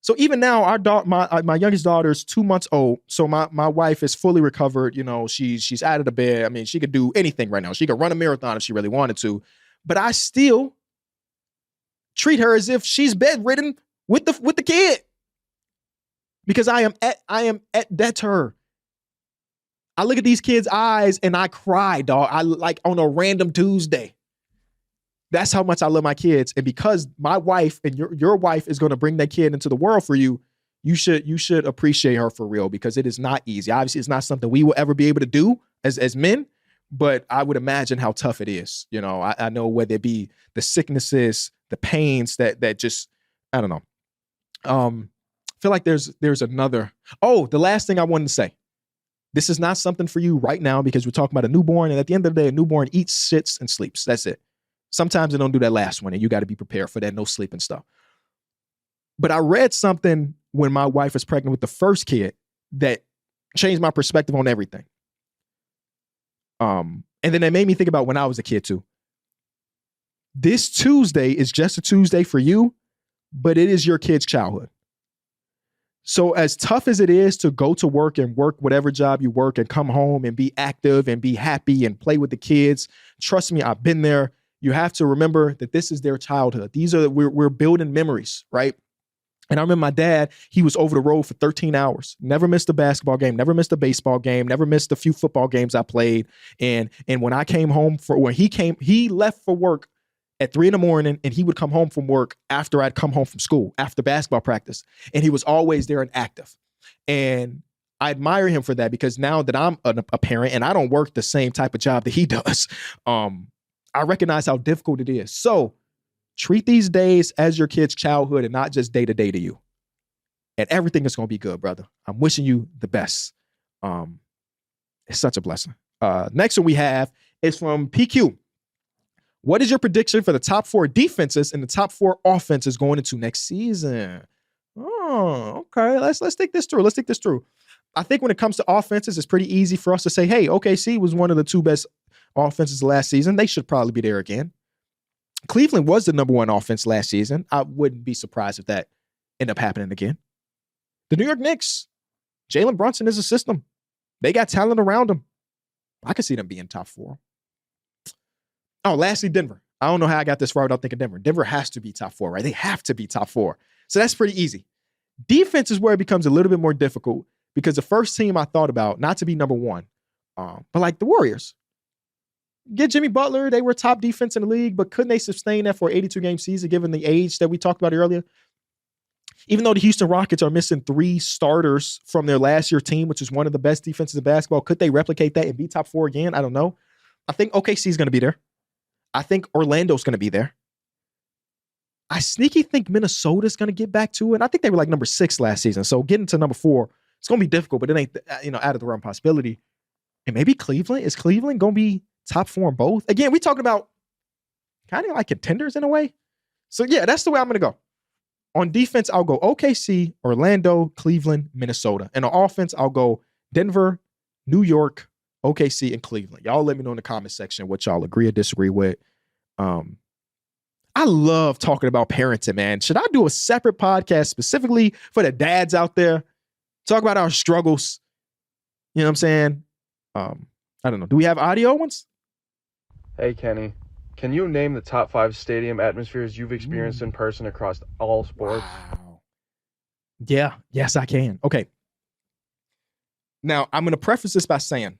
So even now, my youngest daughter is 2 months old. So my wife is fully recovered. She's out of the bed. I mean, she could do anything right now. She could run a marathon if she really wanted to. But I still treat her as if she's bedridden with the kid. Because I am at debtor. I look at these kids' eyes and I cry, dog. I like on a random Tuesday. That's how much I love my kids. And because my wife and your wife is going to bring that kid into the world for you, you should appreciate her for real, because it is not easy. Obviously, it's not something we will ever be able to do as men, but I would imagine how tough it is. You know, I know whether it be the sicknesses, the pains that just, I don't know. Feel like there's another. Oh, the last thing I wanted to say. This is not something for you right now because we're talking about a newborn, and at the end of the day, a newborn eats, shits, and sleeps. That's it. Sometimes they don't do that last one, and you got to be prepared for that no sleep and stuff. But I read something when my wife was pregnant with the first kid that changed my perspective on everything. And then it made me think about when I was a kid too. This Tuesday is just a Tuesday for you, but it is your kid's childhood. So as tough as it is to go to work and work whatever job you work and come home and be active and be happy and play with the kids, trust me, I've been there. You have to remember that this is their childhood. We're building memories, right? And I remember my dad, he was over the road for 13 hours, never missed a basketball game, never missed a baseball game, never missed a few football games I played. And when I came home he left for work at 3 a.m, and he would come home from work after I'd come home from school, after basketball practice. And he was always there and active. And I admire him for that, because now that I'm a parent and I don't work the same type of job that he does, I recognize how difficult it is. So treat these days as your kid's childhood and not just day to day to you. And everything is going to be good, brother. I'm wishing you the best. It's such a blessing. Next one we have is from PQ. What is your prediction for the top 4 defenses and the top 4 offenses going into next season? Oh, okay. Let's think this through. I think when it comes to offenses, it's pretty easy for us to say, hey, OKC was one of the 2 best offenses last season. They should probably be there again. Cleveland was the number 1 offense last season. I wouldn't be surprised if that ended up happening again. The New York Knicks, Jalen Brunson is a system. They got talent around them. I could see them being top 4. Oh, lastly, Denver. I don't know how I got this far without thinking Denver. Denver has to be top 4, right? They have to be top 4. So that's pretty easy. Defense is where it becomes a little bit more difficult, because the first team I thought about, not to be number 1, but like the Warriors. Get Jimmy Butler. They were top defense in the league, but couldn't they sustain that for an 82-game season given the age that we talked about earlier? Even though the Houston Rockets are missing 3 starters from their last year team, which is one of the best defenses in basketball, could they replicate that and be top 4 again? I don't know. I think OKC is going to be there. I think Orlando's going to be there. I sneaky think Minnesota's going to get back to it. I think they were like number 6 last season. So getting to number 4, it's going to be difficult, but it ain't, out of the realm possibility. And maybe Cleveland. Is Cleveland going to be top 4 in both? Again, we're talking about kind of like contenders in a way. So yeah, that's the way I'm going to go. On defense, I'll go OKC, Orlando, Cleveland, Minnesota. And on offense, I'll go Denver, New York, OKC, and Cleveland. Y'all let me know in the comment section what y'all agree or disagree with. I love talking about parenting, man. Should I do a separate podcast specifically for the dads out there? Talk about our struggles. You know what I'm saying? I don't know. Do we have audio ones? Hey, Kenny. Can you name the top 5 stadium atmospheres you've experienced in person across all sports? Wow. Yeah. Yes, I can. Okay. Now, I'm going to preface this by saying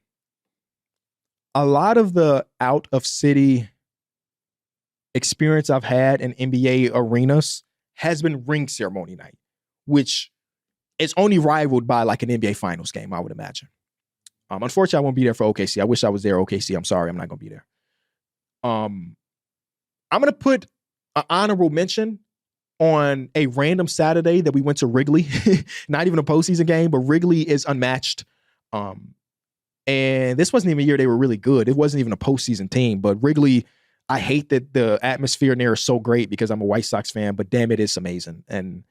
a lot of the out-of-city experience I've had in NBA arenas has been ring ceremony night, which is only rivaled by like an NBA Finals game, I would imagine. Unfortunately, I won't be there for OKC. I wish I was there, OKC. I'm sorry, I'm not going to be there. I'm going to put an honorable mention on a random Saturday that we went to Wrigley. Not even a postseason game, but Wrigley is unmatched. And this wasn't even a year they were really good. It wasn't even a postseason team, but Wrigley, I hate that the atmosphere in there is so great because I'm a White Sox fan, but damn, it is amazing. And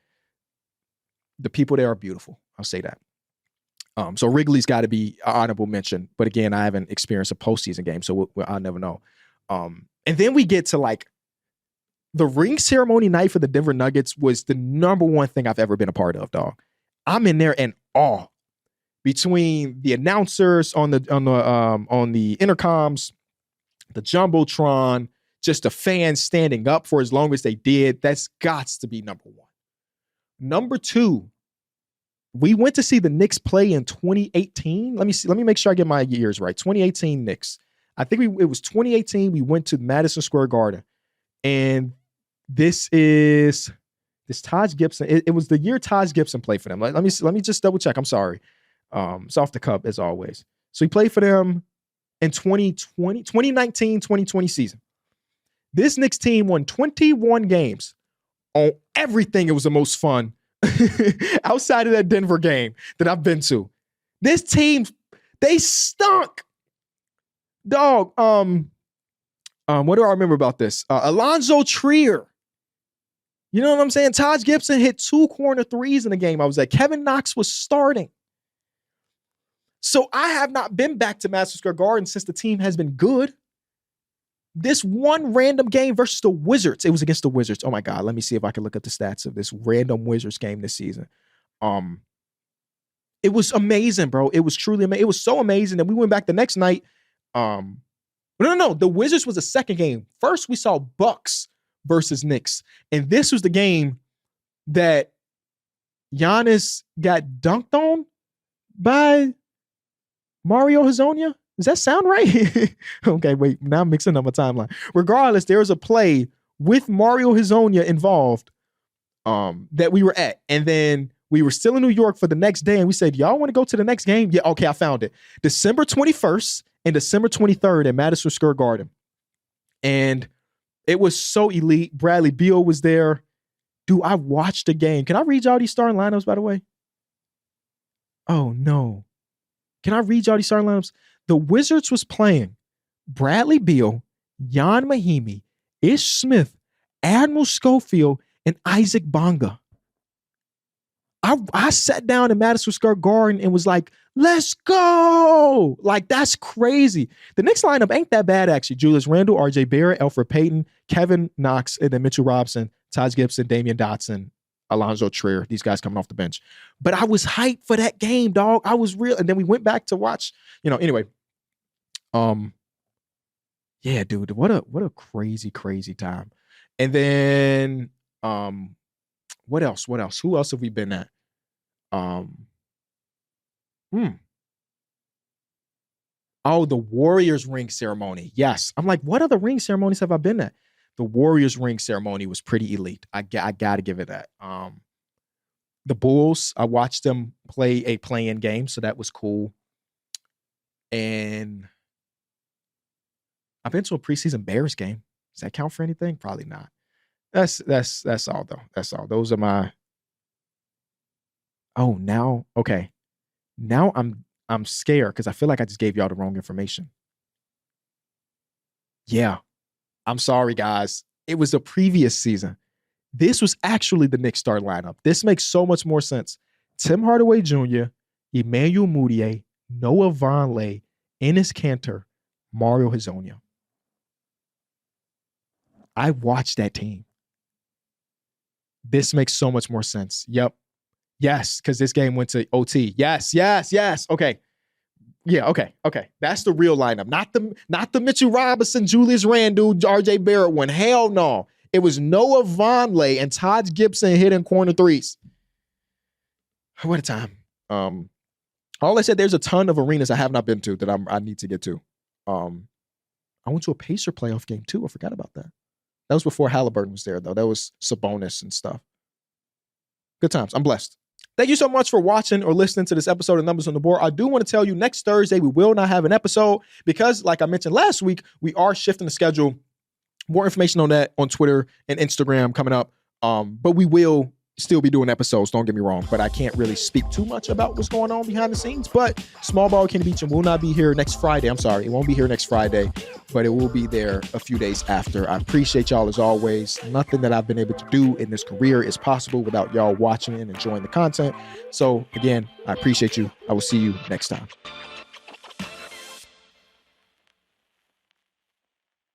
the people there are beautiful. I'll say that. So Wrigley's got to be an honorable mention. But again, I haven't experienced a postseason game, so I'll never know. And then we get to like the ring ceremony night for the Denver Nuggets was the number 1 thing I've ever been a part of, dog. I'm in there in awe between the announcers on the intercoms, the Jumbotron, just the fans standing up for as long as they did. That's got to be number 1. Number 2, we went to see the Knicks play in 2018. Let me make sure I get my years right. 2018 Knicks. I think it was 2018. We went to Madison Square Garden, and this Taj Gibson. It was the year Taj Gibson played for them. Let me just double check. I'm sorry. It's off the cup as always. So he played for them in 2019, 2020 season. This Knicks team won 21 games. On everything, it was the most fun outside of that Denver game that I've been to. This team, they stunk. Dog, what do I remember about this? Alonzo Trier. You know what I'm saying? Taj Gibson hit 2 corner threes in the game I was at. Kevin Knox was starting. So I have not been back to Madison Square Garden since the team has been good. This one random game versus the Wizards. It was against the Wizards. Oh my God. Let me see if I can look up the stats of this random Wizards game this season. It was amazing, bro. It was truly amazing. It was so amazing that we went back the next night. No. The Wizards was the second game. First, we saw Bucks versus Knicks. And this was the game that Giannis got dunked on by Mario Hezonja. Does that sound right? Okay, wait. Now I'm mixing up my timeline. Regardless, there was a play with Mario Hezonja involved that we were at. And then we were still in New York for the next day. And we said, y'all want to go to the next game? Yeah, okay, I found it. December 21st and December 23rd at Madison Square Garden. And it was so elite. Bradley Beal was there. Dude, I watched the game. Can I read y'all these starting lineups, by the way? Oh, no. Can I read y'all these starting lineups? The Wizards was playing Bradley Beal, Jan Mahimi, Ish Smith, Admiral Schofield, and Isaac Bonga. I sat down in Madison Square Garden and was like, let's go. Like, that's crazy. The Knicks lineup ain't that bad, actually. Julius Randle, RJ Barrett, Elfrid Payton, Kevin Knox, and then Mitchell Robinson, Taj Gibson, Damian Dotson, Alonzo Trier, these guys coming off the bench. But I was hyped for that game, dog. I was real. And then we went back to watch, anyway. Yeah, dude, what a crazy, crazy time. And then, what else? Who else have we been at? Oh, the Warriors ring ceremony. Yes. I'm like, what other ring ceremonies have I been at? The Warriors ring ceremony was pretty elite. I got to give it that. The Bulls, I watched them play a play-in game, so that was cool. And I've been to a preseason Bears game. Does that count for anything? Probably not. That's all though. That's all. Those are my. Oh, now okay. Now I'm scared because I feel like I just gave y'all the wrong information. Yeah. I'm sorry, guys. It was the previous season. This was actually the Knicks start lineup. This makes so much more sense. Tim Hardaway Jr., Emmanuel Mudiay, Noah Vonleh, Enes Kanter, Mario Hezonja. I watched that team. This makes so much more sense. Yep. Yes, because this game went to OT. Yes. Okay. Yeah, okay. That's the real lineup. Not the Mitchell Robinson, Julius Randle, RJ Barrett one. Hell no. It was Noah Vonleh and Taj Gibson hitting corner threes. What a time. All I said, there's a ton of arenas I have not been to that I need to get to. I went to a Pacer playoff game too. I forgot about that. That was before Halliburton was there, though. That was Sabonis and stuff. Good times. I'm blessed. Thank you so much for watching or listening to this episode of Numbers on the Board. I do want to tell you next Thursday, we will not have an episode because, like I mentioned last week, we are shifting the schedule. More information on that on Twitter and Instagram coming up. But we will still be doing episodes, don't get me wrong, but I can't really speak too much about what's going on behind the scenes. But Small Ball Kenny Beecham will not be here next Friday. I'm sorry, it won't be here next Friday, but it will be there a few days after. I appreciate y'all as always. Nothing that I've been able to do in this career is possible without y'all watching and enjoying the content. So again, I appreciate you. I will see you next time.